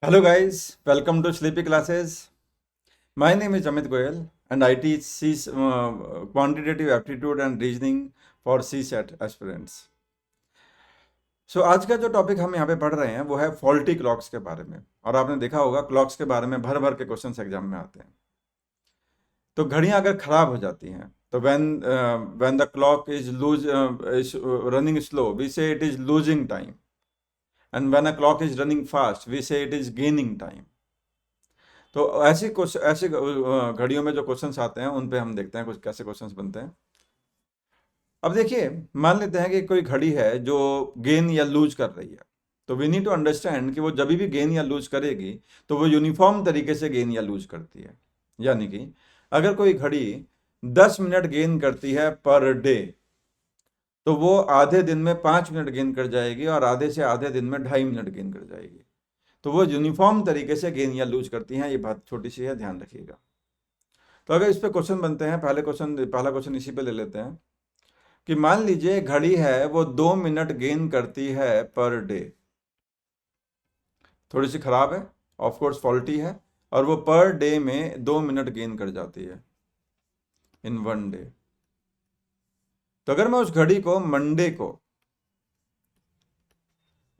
Hello guys, welcome to Sleepy Classes. My name is Amit Goyal and I teach quantitative aptitude and reasoning for CSET aspirants. आज का जो topic हम यहाँ पे पढ़ रहे हैं वो है फॉल्टी क्लॉक्स के बारे में। और आपने देखा होगा क्लॉक्स के बारे में भर भर के क्वेश्चंस एग्जाम में आते हैं। तो घड़ियाँ अगर खराब हो जाती हैं तो when the clock is running slow we say it is losing time, and when a clock is running fast we say it is gaining time. तो ऐसे घड़ियों में जो क्वेश्चंस आते हैं उन पे हम देखते हैं कुछ कैसे क्वेश्चंस बनते हैं। अब देखिए, मान लेते हैं कि कोई घड़ी है जो गेन या लूज कर रही है। तो वी नीड टू अंडरस्टैंड कि वो जब भी गेन या लूज करेगी तो वो यूनिफॉर्म तरीके से गेन या लूज करती है। यानी कि अगर कोई घड़ी 10 मिनट गेन करती है पर डे, तो वो आधे दिन में 5 मिनट गेन कर जाएगी और आधे से आधे दिन में 2.5 मिनट गेन कर जाएगी। तो वो यूनिफॉर्म तरीके से गेन या लूज करती हैं। ये बात छोटी सी है, ध्यान रखिएगा। तो अगर इस पे क्वेश्चन बनते हैं, पहला क्वेश्चन इसी पे ले लेते हैं कि मान लीजिए घड़ी है वो 2 मिनट गेन करती है पर डे। थोड़ी सी खराब है, ऑफ कोर्स फॉल्टी है, और वो पर डे में 2 मिनट गेन कर जाती है इन वन डे। तो अगर मैं उस घड़ी को मंडे को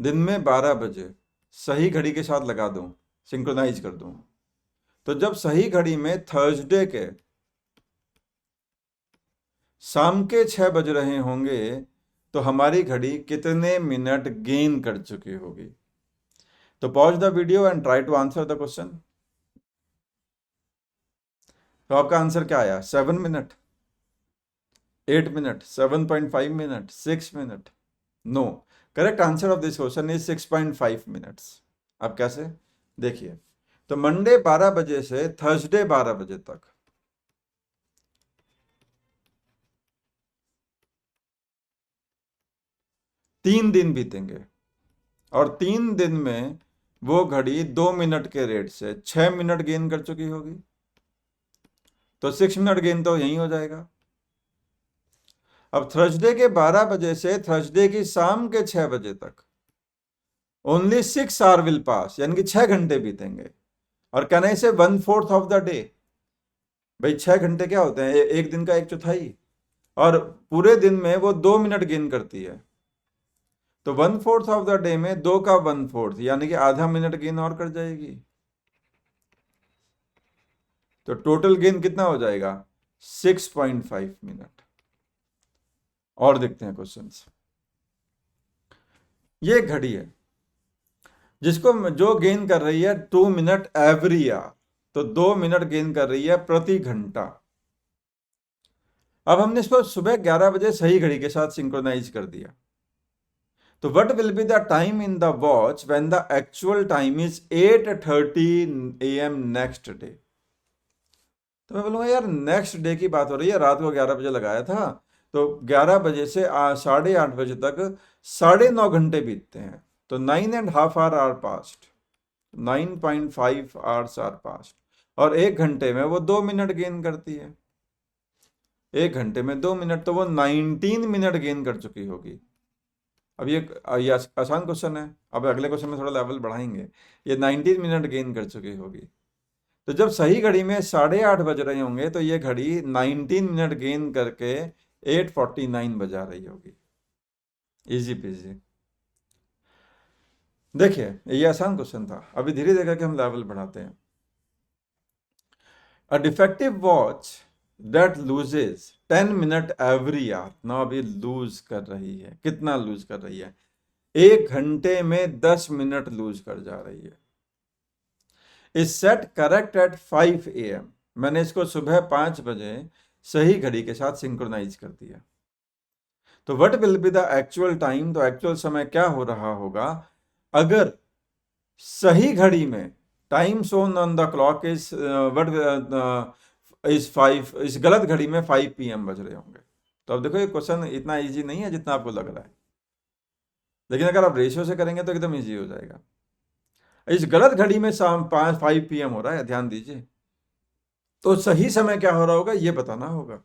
दिन में 12 बजे सही घड़ी के साथ लगा दूं, सिंक्रोनाइज कर दूं, तो जब सही घड़ी में थर्सडे के शाम के 6 बज रहे होंगे तो हमारी घड़ी कितने मिनट गेन कर चुकी होगी। तो pause the video and try to answer the question. तो आपका आंसर क्या आया? 7 minute, 8 minute, 7.5 minute, 6 minute? No, correct answer of this question is 6.5 minutes. अब कैसे? देखिए, तो मंडे 12 बजे से थर्सडे 12 बजे तक 3 दिन बीतेंगे, और 3 दिन में वो घड़ी 2 मिनट के रेट से 6 मिनट गेन कर चुकी होगी। तो 6 मिनट गेन तो यही हो जाएगा। अब थर्सडे के 12 बजे से थर्सडे की शाम के 6 बजे तक ओनली 6 आवर विल पास, यानी कि 6 घंटे बीतेंगे। और कहना इसे 1/4 ऑफ द डे। भाई 6 घंटे क्या होते हैं? एक दिन का 1/4। और पूरे दिन में वो 2 मिनट गेन करती है। तो 1/4 ऑफ द डे में 2 का 1/4 यानी कि आधा मिनट गेन और कर जाएगी। तो टोटल गेन कितना हो जाएगा? 6.5 मिनट। और देखते हैं क्वेश्चंस। ये घड़ी है जिसको जो गेन कर रही है 2 मिनट एवरी आवर, तो 2 मिनट गेन कर रही है प्रति घंटा। अब हमने इसको सुबह 11 बजे सही घड़ी के साथ सिंक्रोनाइज कर दिया। तो what will be the time in the watch when the actual time is 8:30 AM next day? तो मैं बोलूँगा यार, नेक्स्ट डे की बात हो रही है, रात को 11 बजे लगाया था, तो 11 बजे से 8:30 बजे तक 9.5 घंटे बीतते हैं। तो 9.5 आवर पास्ट, 9.5 आवर पास्ट, और 1 घंटे में वो 2 मिनट गेन करती है। 1 घंटे में 2 मिनट, तो वो 19 मिनट गेन कर चुकी होगी। अब ये आसान क्वेश्चन है। अब अगले क्वेश्चन में थोड़ा लेवल बढ़ाएंगे। ये 19 मिनट गेन कर चुकी होगी। तो जब सही घड़ी में 8:30 बज रहे होंगे तो ये घड़ी 19 मिनट गेन करके 8:49 बजा रही होगी। Easy PG. देखिए, ये आसान क्वेश्चन था। अभी धीरे धीरे करके हम लेवल बढ़ाते हैं। A defective watch that loses 10 minute every hour. ना अभी लूज कर रही है, कितना लूज कर रही है? 1 घंटे में 10 मिनट लूज कर जा रही है। Is set correct at 5 AM। मैंने इसको सुबह 5 बजे सही घड़ी के साथ सिंक्रोनाइज कर दिया। तो what will be the actual time? तो एक्चुअल समय क्या हो रहा होगा अगर सही घड़ी में time shown on the clock is what is 5, इस गलत घड़ी में 5 PM बज रहे होंगे। तो अब देखो, ये क्वेश्चन इतना इजी नहीं है जितना आपको लग रहा है, लेकिन अगर आप रेशियो से करेंगे तो एकदम इजी हो जाएगा। इस गलत घड़ी में शाम 5 PM हो रहा है, ध्यान दीजिए। तो सही समय क्या हो रहा होगा ये बताना होगा।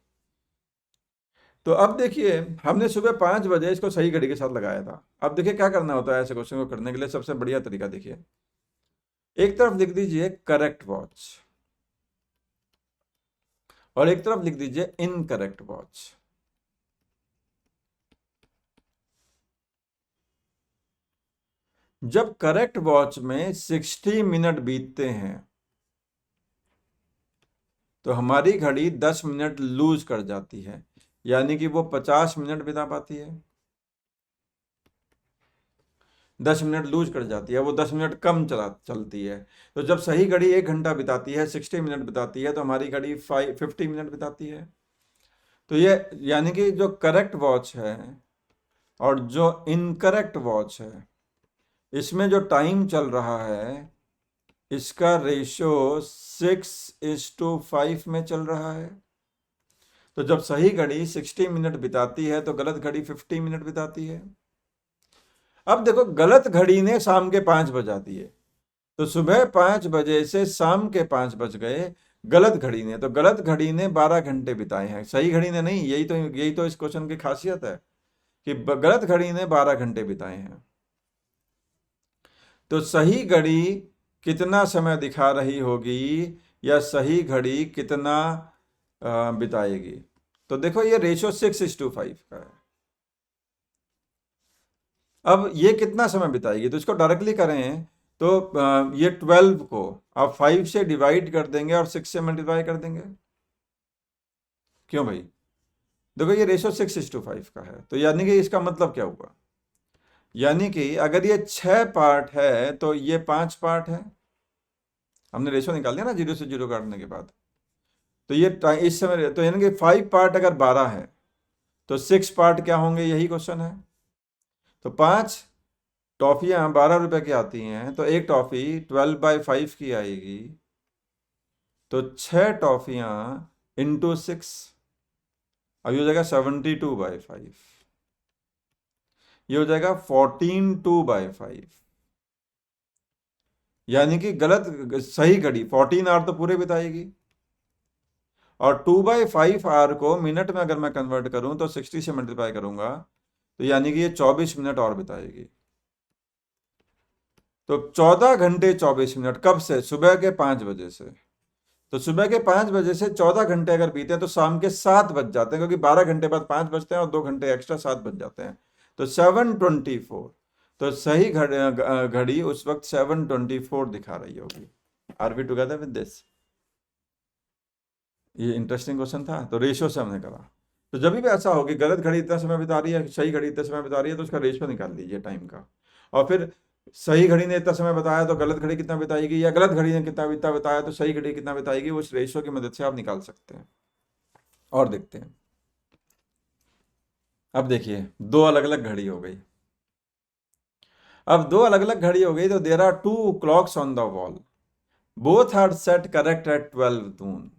तो अब देखिए, हमने सुबह 5 बजे इसको सही घड़ी के साथ लगाया था। अब देखिए क्या करना होता है ऐसे क्वेश्चन को करने के लिए। सबसे बढ़िया तरीका देखिए, एक तरफ लिख दीजिए करेक्ट वॉच और एक तरफ लिख दीजिए इनकरेक्ट वॉच। जब करेक्ट वॉच में 60 मिनट बीतते हैं तो हमारी घड़ी 10 मिनट लूज कर जाती है, यानी कि वो 50 मिनट बिता पाती है। 10 मिनट लूज कर जाती है, वो 10 मिनट कम चलती है। तो जब सही घड़ी 1 घंटा बिताती है, 60 मिनट बिताती है, तो हमारी घड़ी 50 मिनट बिताती है। तो ये यानी कि जो करेक्ट वॉच है और जो इनकरेक्ट वॉच है, इसमें जो टाइम चल रहा है इसका रेशो 6:5 में चल रहा है। तो जब सही घड़ी 60 मिनट बिताती है तो गलत घड़ी 50 मिनट बिताती है। अब देखो, गलत घड़ी ने शाम के 5 बजा दिए, तो सुबह 5 बजे से शाम के 5 बज गए गलत घड़ी ने, तो गलत घड़ी ने 12 घंटे बिताए हैं, सही घड़ी ने नहीं। यही तो इस क्वेश्चन की खासियत है कि गलत घड़ी ने 12 घंटे बिताए हैं। तो सही घड़ी कितना समय दिखा रही होगी या सही घड़ी कितना बिताएगी? तो देखो, ये रेशो 6:5 का है। अब ये कितना समय बिताएगी, तो इसको डायरेक्टली करें तो ये 12 को आप 5 से डिवाइड कर देंगे और 6 से मल्टीप्लाई कर देंगे। क्यों भाई? देखो, ये रेशो 6:5 का है, तो यानी कि इसका मतलब क्या हुआ? यानी कि अगर ये 6 पार्ट है तो ये 5 पार्ट है। हमने रेशो निकाल दिया ना 0 से 0 काटने के बाद। तो ये इस समय तो यानी कि 5 पार्ट अगर 12 है तो 6 पार्ट क्या होंगे, यही क्वेश्चन है। तो 5 टॉफियाँ 12 रुपए की आती हैं, तो एक टॉफी 12/5 की आएगी, तो 6 टॉफियाँ इंटू 6, अब ये हो जाएगा 72/5, ये हो जाएगा 14/2/5। यानी कि सही घड़ी 14 आवर तो पूरे बिताएगी, और 2/5 आवर को मिनट में अगर मैं कन्वर्ट करूं तो 60 से मल्टीप्लाई करूंगा, तो यानी कि ये 24 मिनट और बिताएगी। तो 14 घंटे 24 मिनट कब से? सुबह के 5 बजे से। तो सुबह के 5 बजे से 14 घंटे अगर बीते हैं तो शाम के 7 बज जाते हैं, क्योंकि 12 घंटे बाद 5 बजते हैं और 2 घंटे एक्स्ट्रा 7 बज जाते हैं, तो 7:24। तो सही घड़ी उस वक्त 7:24 दिखा रही होगी। Are we together with this? ये इंटरेस्टिंग क्वेश्चन था, तो रेशियो से हमने करा। तो जब भी ऐसा हो कि गलत घड़ी इतना समय बिता रही है, सही घड़ी इतना समय बिता रही है, तो उसका रेशियो निकाल लीजिए टाइम का। और फिर सही घड़ी ने इतना समय बताया तो गलत घड़ी कितना बिताएगी, या गलत घड़ी ने कितना बताया तो सही घड़ी कितना बिताएगी, उस रेशियो की मदद से आप निकाल सकते हैं। और देखते हैं। अब देखिए, दो अलग अलग घड़ी हो गई। अब दो अलग अलग घड़ी हो गई तो there are 2 clocks on the wall, both are set correct at 12 noon.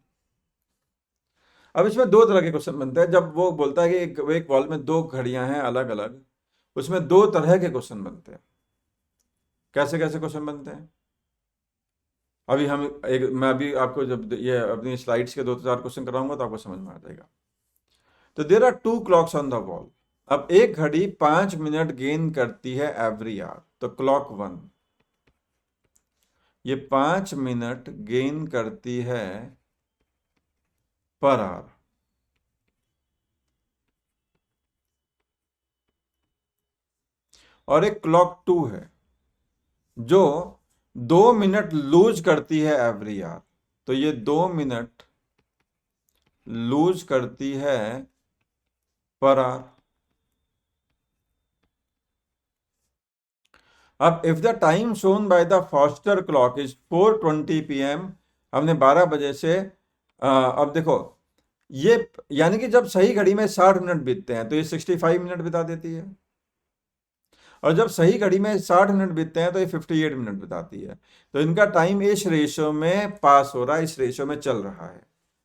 अब इसमें दो तरह के क्वेश्चन बनते हैं। जब वो बोलता है कि एक वॉल में दो घड़ियां हैं अलग अलग, उसमें दो तरह के क्वेश्चन बनते हैं। कैसे कैसे क्वेश्चन बनते हैं? अभी मैं अभी आपको जब ये अपनी स्लाइड्स के 2-4 क्वेश्चन कराऊंगा तो आपको समझ में आ जाएगा। तो there are 2 clocks on the wall. अब एक घड़ी 5 मिनट गेन करती है एवरी आवर, तो क्लॉक 1 ये 5 मिनट गेन करती है पर आवर। और एक क्लॉक 2 है जो 2 मिनट लूज करती है एवरी आवर, तो ये 2 मिनट लूज करती है पर आवर। अब if the time shown by the faster clock is 4:20 PM, हमने 12 बजे से अब देखो, ये यानी कि जब सही घड़ी में 60 मिनट बीतते हैं तो ये 65 मिनट बिता देती है, और जब सही घड़ी में 60 मिनट बीतते हैं तो ये 58 मिनट बिताती है। तो इनका टाइम इस रेशो में पास हो रहा है, इस रेशो में चल रहा है।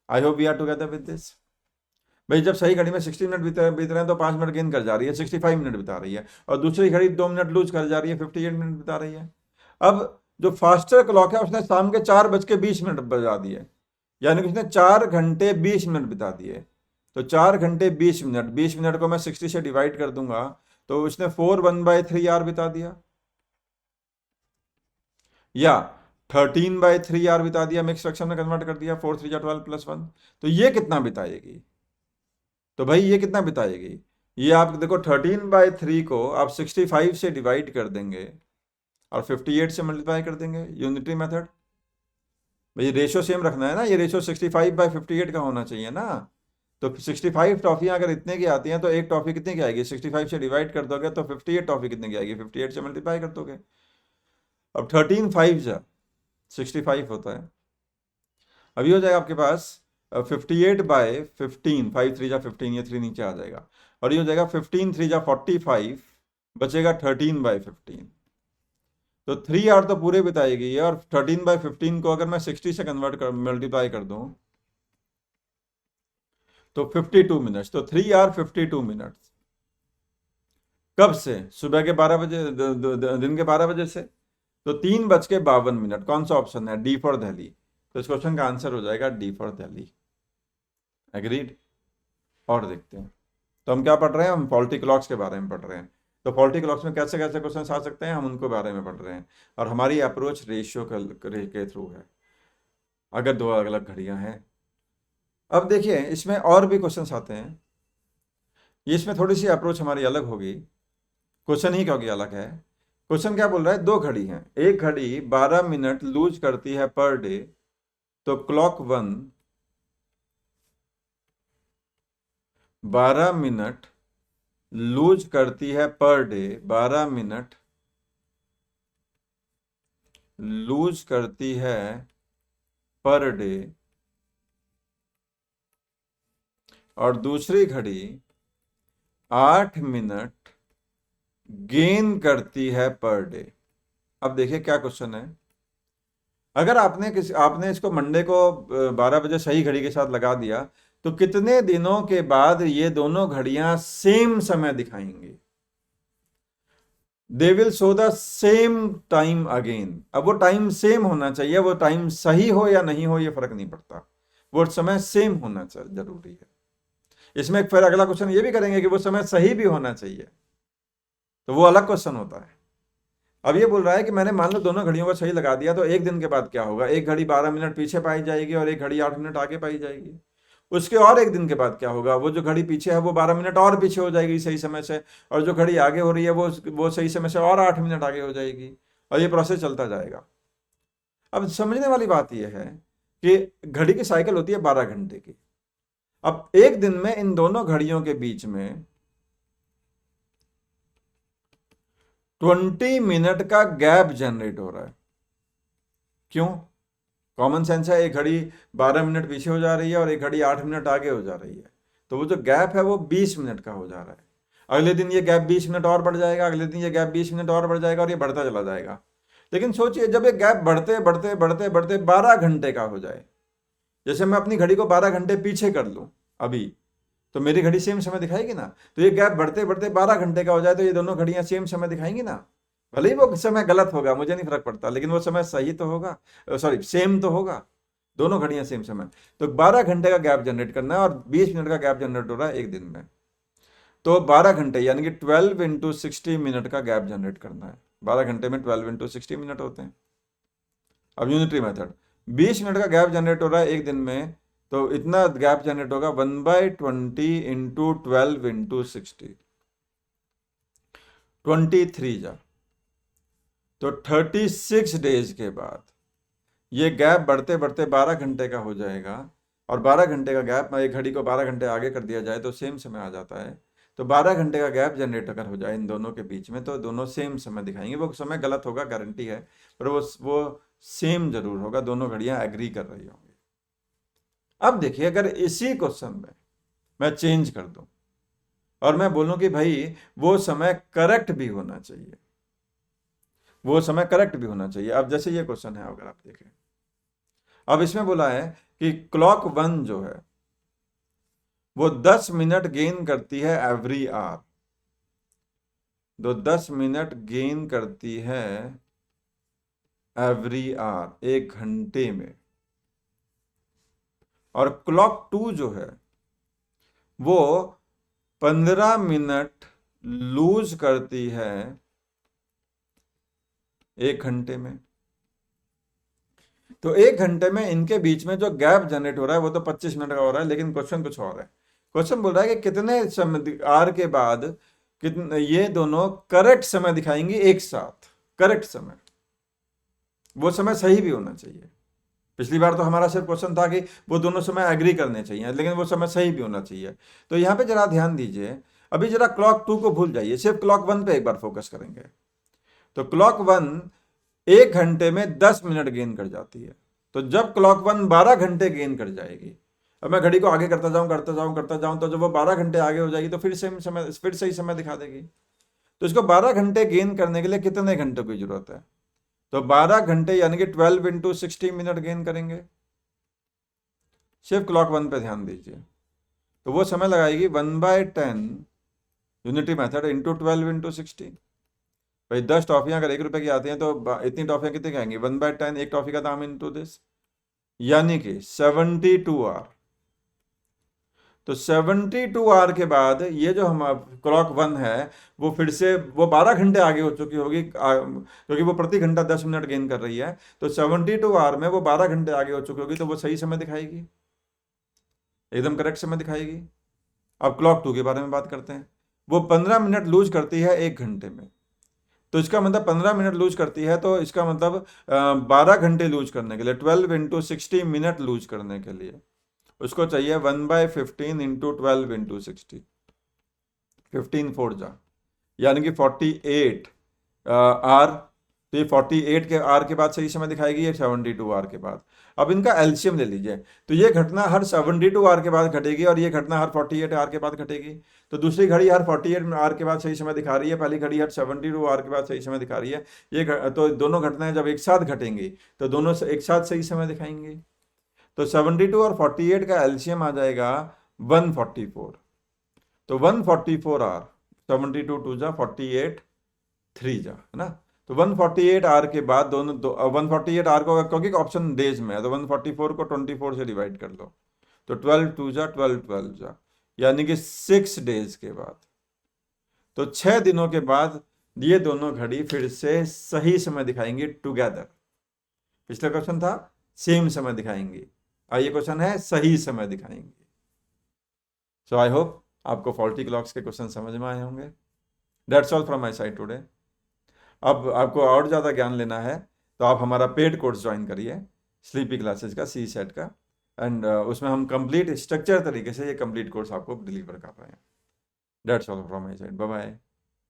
I hope we are together with this. भाई, जब सही घड़ी में 60 मिनट बीत रहे हैं तो 5 मिनट गेन कर जा रही है, 65 मिनट बिता रही है, और दूसरी घड़ी 2 मिनट लूज कर जा रही है, 58 मिनट बिता रही है। अब जो फास्टर क्लॉक है उसने शाम के 4:20 बजा दिए, यानी कि उसने 4 घंटे 20 मिनट बिता दिए। तो 4 घंटे 20 मिनट को मैं 60 से डिवाइड कर दूंगा, तो उसने 4 1/3 आवर बिता दिया। या 13/3 आवर बिता दिया, मिक्स फ्रैक्शन में कन्वर्ट कर दिया, 4 3 12 + 1, तो ये कितना बिताएगी? तो भाई ये कितना बिताएगी? ये आप देखो 13/3 को आप 65 से डिवाइड कर देंगे और 58 से मल्टीप्लाई कर देंगे, यूनिटरी मेथड। भाई रेशियो सेम रखना है ना, ये रेशियो 65/58 का होना चाहिए ना। तो 65 टॉफियां अगर इतने की आती हैं तो एक टॉफी कितने की आएगी? 65 से डिवाइड कर दोगे तो 58 टॉफी कितने की आएगी? 58 से मल्टीप्लाई कर दोगे। अब 13 5 जा 65 होता है। अभी हो जाएगा आपके पास 58/15, 5 3 जा 15, ये 3 नीचे आ जाएगा, और ये हो जाएगा 15 3 जा 45, बचेगा 13/15। तो 3 आवर तो पूरे बिताएगी ये, और 13/15 को अगर मैं 60 से कन्वर्ट कर मल्टीप्लाई कर दूं तो 52 मिनट्स। तो 3 आवर 52 मिनट्स। कब से? सुबह के 12 बजे, दिन के 12 बजे से। तो 3:52। कौन सा ऑप्शन है? D for Delhi. तो इस क्वेश्चन का आंसर हो जाएगा डी फॉर दिल्ली। एग्रीड? और देखते हैं, तो हम क्या पढ़ रहे हैं? हम फॉल्टी क्लॉक्स के बारे में पढ़ रहे हैं। तो फॉल्टी क्लॉक्स में कैसे कैसे क्वेश्चन आ सकते हैं, हम उनको बारे में पढ़ रहे हैं। और हमारी अप्रोच रेशियो के थ्रू है, अगर दो अलग अलग घड़ियां हैं। अब देखिए इसमें और भी क्वेश्चन आते हैं, इसमें थोड़ी सी अप्रोच हमारी अलग होगी। क्वेश्चन ही क्योंकि अलग है। क्वेश्चन क्या बोल रहा है? दो घड़ी हैं, एक घड़ी 12 मिनट लूज करती है पर डे, तो क्लॉक 1 12 मिनट लूज करती है पर डे, 12 मिनट लूज करती है पर डे, और दूसरी घड़ी 8 मिनट गेन करती है पर डे। अब देखिए क्या क्वेश्चन है। अगर आपने इसको मंडे को 12 बजे सही घड़ी के साथ लगा दिया, तो कितने दिनों के बाद ये दोनों घड़ियां सेम समय दिखाएंगी? They will show the same time again. अब वो टाइम सेम होना चाहिए, वो टाइम सही हो या नहीं हो ये फर्क नहीं पड़ता, वो समय सेम होना चाहिए, जरूरी है। इसमें फिर अगला क्वेश्चन ये भी करेंगे कि वो समय सही भी होना चाहिए, तो वो अलग क्वेश्चन होता है। अब ये बोल रहा है कि मैंने मान लो दोनों घड़ियों को सही लगा दिया, तो एक दिन के बाद क्या होगा? एक घड़ी 12 मिनट पीछे पाई जाएगी और एक घड़ी 8 मिनट आगे पाई जाएगी। उसके और एक दिन के बाद क्या होगा? वो जो घड़ी पीछे है वो 12 मिनट और पीछे हो जाएगी सही समय से, और जो घड़ी आगे हो रही है वो सही समय से और 8 मिनट आगे हो जाएगी, और ये प्रोसेस चलता जाएगा। अब समझने वाली बात यह है कि घड़ी की साइकिल होती है 12 घंटे की। अब एक दिन में इन दोनों घड़ियों के बीच में 20 मिनट का गैप जनरेट हो रहा है। क्यों? कॉमन सेंस है, एक घड़ी 12 मिनट पीछे हो जा रही है और एक घड़ी 8 मिनट आगे हो जा रही है, तो वो जो गैप है वो 20 मिनट का हो जा रहा है। अगले दिन ये गैप 20 मिनट और बढ़ जाएगा, अगले दिन ये गैप 20 मिनट और बढ़ जाएगा, और ये बढ़ता चला जाएगा। लेकिन सोचिए जब ये गैप बढ़ते बढ़ते बढ़ते बढ़ते 12 घंटे का हो जाए, जैसे मैं अपनी घड़ी को 12 घंटे पीछे कर लूँ अभी, तो मेरी घड़ी सेम समय दिखाएगी ना। तो ये गैप बढ़ते बढ़ते 12 घंटे का हो जाए तो ये दोनों घड़ियां सेम समय दिखाएंगी ना। भले ही वो समय गलत होगा, मुझे नहीं फर्क पड़ता, लेकिन वो समय सही तो होगा, सॉरी सेम तो होगा, दोनों घड़ियां सेम समय। तो 12 घंटे का गैप जनरेट करना है और 20 मिनट का गैप जनरेट हो रहा है एक दिन में, तो 12 घंटे यानी कि 12 × 60 मिनट का गैप जनरेट करना है। 12 घंटे में 12 × 60 मिनट होते हैं। अब यूनिटरी मेथड, 20 मिनट का गैप जनरेट हो रहा है एक दिन में, तो इतना गैप जनरेट होगा 1/20 × 12 × 60, 23 जा, तो 36 डेज के बाद ये गैप बढ़ते बढ़ते 12 घंटे का हो जाएगा, और 12 घंटे का गैप, एक घड़ी को 12 घंटे आगे कर दिया जाए तो सेम समय आ जाता है। तो 12 घंटे का गैप जनरेट अगर हो जाए इन दोनों के बीच में, तो दोनों सेम समय दिखाएंगे। वो समय गलत होगा, गारंटी है, पर वो सेम जरूर होगा, दोनों घड़ियां एग्री कर रही होंगी। अब देखिए अगर इसी क्वेश्चन में मैं चेंज कर दूं और मैं बोलूं कि भाई वो समय करेक्ट भी होना चाहिए, वो समय करेक्ट भी होना चाहिए। अब जैसे ये क्वेश्चन है, अगर आप देखें, अब इसमें बोला है कि क्लॉक 1 जो है वो 10 मिनट गेन करती है एवरी आवर, तो 10 मिनट गेन करती है एवरी आवर, एक घंटे में। और क्लॉक 2 जो है वो 15 मिनट लूज करती है एक घंटे में। तो 1 घंटे में इनके बीच में जो गैप जनरेट हो रहा है वो तो 25 मिनट का हो रहा है, लेकिन क्वेश्चन कुछ और है। क्वेश्चन बोल रहा है कि कितने समय आर के बाद कितने ये दोनों करेक्ट समय दिखाएंगी एक साथ। करेक्ट समय, वो समय सही भी होना चाहिए। पिछली बार तो हमारा सिर्फ क्वेश्चन था कि वो दोनों समय एग्री करने चाहिए, लेकिन वो समय सही भी होना चाहिए। तो यहाँ पे जरा ध्यान दीजिए, अभी जरा क्लॉक 2 को भूल जाइए, सिर्फ क्लॉक 1 पे एक बार फोकस करेंगे। तो क्लॉक 1 1 घंटे में 10 मिनट गेन कर जाती है। तो जब क्लॉक 1 12 घंटे गेन कर जाएगी, अब मैं घड़ी को आगे करता जाऊं, तो जब वो 12 घंटे आगे हो जाएगी तो फिर सही समय दिखा देगी। तो इसको 12 घंटे गेन करने के लिए कितने घंटों की जरूरत है? तो 12 घंटे यानी कि 12 इंटू 60 मिनट गेन करेंगे। सिर्फ क्लॉक 1 पे ध्यान दीजिए। तो वो समय लगाएगी 1/10 यूनिटी मेथड इंटू 12 इंटू 60। भाई 10 टॉफियां अगर 1 रुपए की आती हैं तो इतनी टॉफियां कितनी खाएंगी? 1/10 एक टॉफी का दाम इंटू दिस, यानी कि 72 आर। तो 72 आर के बाद ये जो हम क्लॉक 1 है वो फिर से वो 12 घंटे आगे हो चुकी होगी, क्योंकि वो प्रति घंटा 10 मिनट गेन कर रही है। तो 72 आर में वो 12 घंटे आगे हो चुकी होगी, तो वो सही समय दिखाएगी, एकदम करेक्ट समय दिखाएगी। अब क्लॉक 2 के बारे में बात करते हैं। वो 15 मिनट लूज करती है 1 घंटे में। तो इसका मतलब 15 मिनट लूज करती है, तो इसका मतलब 12 घंटे लूज करने के लिए 12 इंटू 60 मिनट लूज करने के लिए उसको चाहिए 1/15 इंटू 12 इंटू 60। 15 4 जा, यानी कि 48 आर। तो ये 48 के आर के बाद सही समय दिखाएगी, ये 72 आर के बाद। अब इनका एलसीएम ले लीजिए। तो ये घटना हर 72 आर के बाद घटेगी और ये घटना हर 48 आर के बाद घटेगी। तो दूसरी घड़ी हर 48 आर के बाद सही समय दिखा रही है, पहली घड़ी हर 72 आर के बाद सही समय दिखा रही है। तो दोनों घटनाएं जब एक साथ घटेंगी तो दोनों एक साथ सही समय दिखाएंगी। तो 72 और 48 का एलसीएम आ जाएगा 144। तो 144 आर, 72 2 जा 48 3 जा, है ना। तो 148 आर के बाद दोनों 148 आर को, क्योंकि ऑप्शन डेज में है, तो 144 को 24 से डिवाइड कर लो। तो 12 2 जा 12 जा, यानी कि 6 डेज के बाद। तो 6 दिनों के बाद ये दोनों घड़ी फिर से सही समय दिखाएंगे टुगेदर। पिछला क्वेश्चन था सेम समय दिखाएंगे, ये क्वेश्चन है सही समय दिखाएंगे। सो आई होप आपको फॉल्टी क्लॉक्स के क्वेश्चन समझ में आए होंगे। That's all from my side today. अब आपको और ज़्यादा ज्ञान लेना है तो आप हमारा पेड कोर्स ज्वाइन करिए, स्लीपी क्लासेस का, सी सेट का। एंड उसमें हम कंप्लीट स्ट्रक्चर तरीके से ये कंप्लीट कोर्स आपको डिलीवर कर रहे हैं। That's all from my side, bye bye.